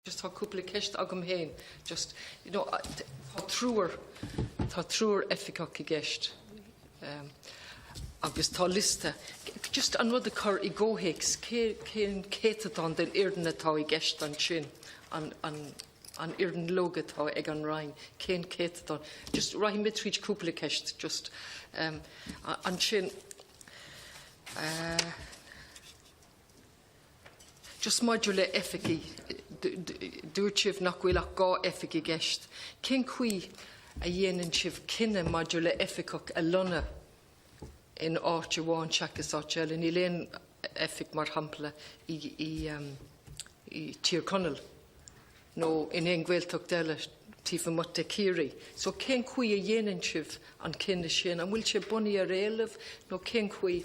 just tá cúpla ceist agam héin, just, you know, tá trúr efficacha gceist. Agus tá lista, just an rud a chur I ggóhéics, cén céatadán den iardan atá I gceist an sin, an iardan lóga atá ag an Roinn, cén céatadán. Just raithim mit tríd cúpla ceist, just an sin, just maidir le efficí, dúirt sibh nach bhfuil ach gá efficí gceist. Cén chuí a dhéanann sibh cinenne maidir le efficach a lona in áit bháin seachas áit ní léon effic mar hampla I tír Connell. nó in éon Gaeltachta deile tífa mut de círaí. So cén chuí a dhéanann sibh an cinenne sin, an bhfuil sé bunaí a réalamh nó cén chuí.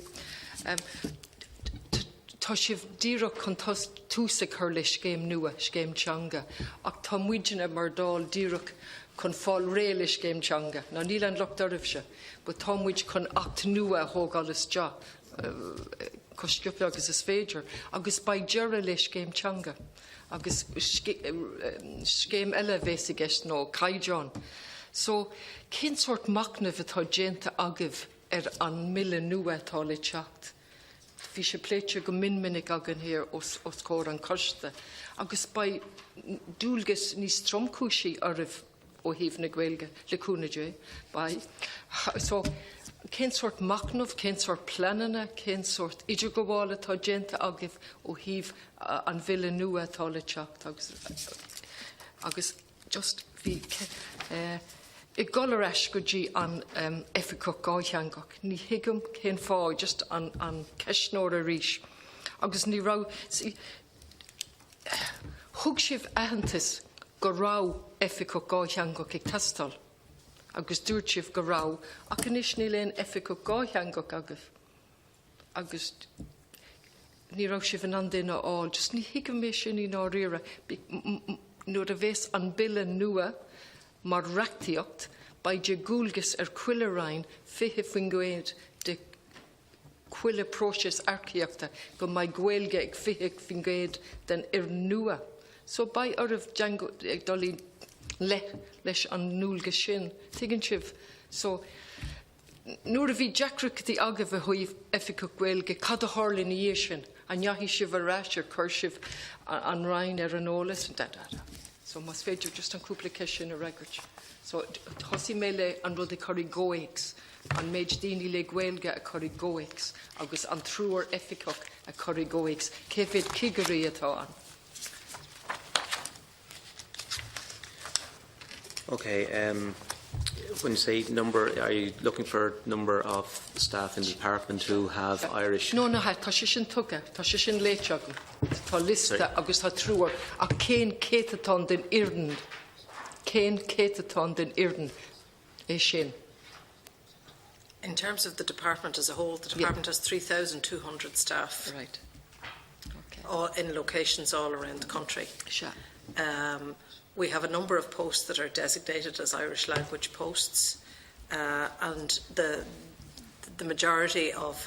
Tá sibh díreach chun túsa chur le scéim nua, scéim teanga, ach tá muideanna mar dáil díreach chun fáil ré le scéim teanga. Ná níl an locht oribh se, but tá muid chun acht nua a thógálas de, cosciúpla agus is féidir, agus ba dearra le scéim teanga, agus scéim eile bhés I gceist nó caideán. So, cén sort macnamh atá déanta agah an mille nua atá le teacht. Bhí sé pléite go minminic agan héir os cór an Comhchoiste. Agus ba dúlgus níos tromcúisí oribh ó híomh na Gaeilge le cúnaidé. So, cén sort macnamh, cén sort planana, cén sort idir go bhála tá déanta agah ó híomh an mhille nua atá le teacht. Agus just bhí I golar go dtí an efficach gáithangach, ní hiigem cén fáid just an ceisnóir a rís. Agus ní rá thug sibh aitheantas go rá efficach gáithangach ag tastal. Agus dúirt sibh go rá, ach inis ní léon efficach gáithangach agah. Agus ní rá sibh an duine áil, just ní hiigem mé sin í ná riire, nuair a bhés an bille nua, mar reachtaíocht, baide gúlgus cuile Roinn fiche faoin gcéad de cuile próisis arcaíochta go mbeidh Gaeilge ag fiche faoin gcéad den nua. So ba oribh ag dolí leis an núlga sin, tuigeann sibh. So, nuair a bhí deacrachtaí agah a chuomh efficach Gaeilge cad a tharla na dhé sin, a neathí sibh a ráis chur sibh an Roinn an ólas. So mas féidir just an cúpla ceis sin a record. So thosaí mé le an rud a chuirí ggóics, an méid daoine le Gaeilge a chuirí ggóics, agus an trúr efficach a chuirí ggóics, cé féad cigarí atá an. Okay, when you say number, are you looking for number of staff in the department who have Irish? No, tá sé sin tuga, tá sé sin léite agam. Tá lista agus tá trúr, a cén céatadán den iardan, cén céatadán den iardan é sin. In terms of the department as a whole, the department has 3,200 staff. Right. Okay. All in locations all around the country. Sure. We have a number of posts that are designated as Irish language posts, and the majority of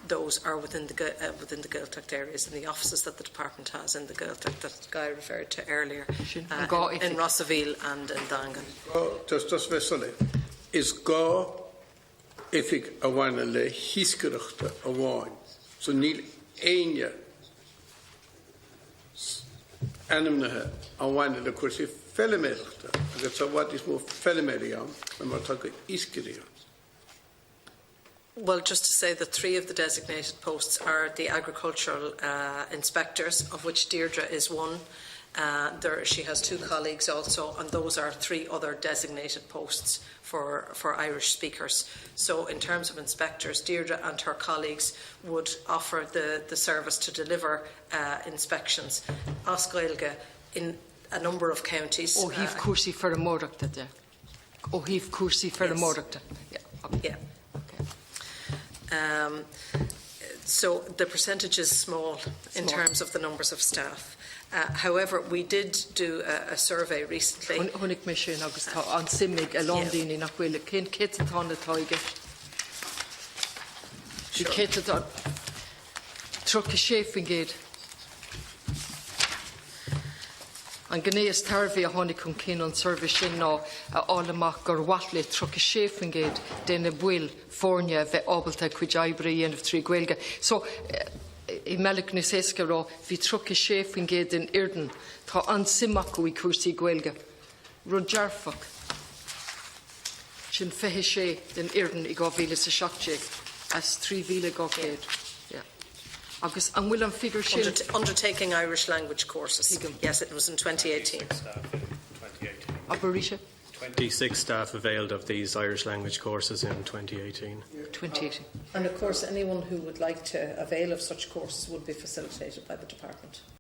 those are within the Gaeltachta areas, in the offices that the department has in the Gaeltachta that Guy referred to earlier, in Rossaville and in Dangan. Just vessel is go ifig a bhaine le hiascaireachta a bháin, so níl aine animnathe a bhaine le cuasaí feileméireachta, agus tá bhaid is mó feileméirí an, a mar tá go iscirí an. Well, just to say that 3 of the designated posts are the agricultural inspectors, of which Deirdre is one. She has 2 colleagues also, and those are 3 other designated posts for Irish speakers. So in terms of inspectors, Deirdre and her colleagues would offer the service to deliver inspections as Gaeilge in a number of counties. Ó híomh cuasaí for a mórdachta de. Ó híomh cuasaí for a mórdachta. Yeah. So the percentage is small in terms of the numbers of staff. However, we did do a survey recently. Honnig mé sin agus tá an simig a Londíní nach bhfuil cén céatadán atá i gceist. Bhí céatadán tro a sé faoin gcéad. An gnéas tarbhí a tháinig chun cinn an service sin ná álamach gur bhaile trucha séfingéid déna bhfuil foirne bheith ábalta chuid ebre dhéanamh trí Gaeilge. So, I meach na séasca rá, bhí trucha séfingéid in Irden, tá an simachú I cuasaí Gaeilge. Rud dearfach. Sin fethe sé den Irden I 2017 as 3,000 yeah. Agus an bhfuil an figure sin... Undertaking Irish language courses. Yes, it was in 2018. Abarisha? 26 staff availed of these Irish language courses in 2018. 2018. And of course, anyone who would like to avail of such courses would be facilitated by the department.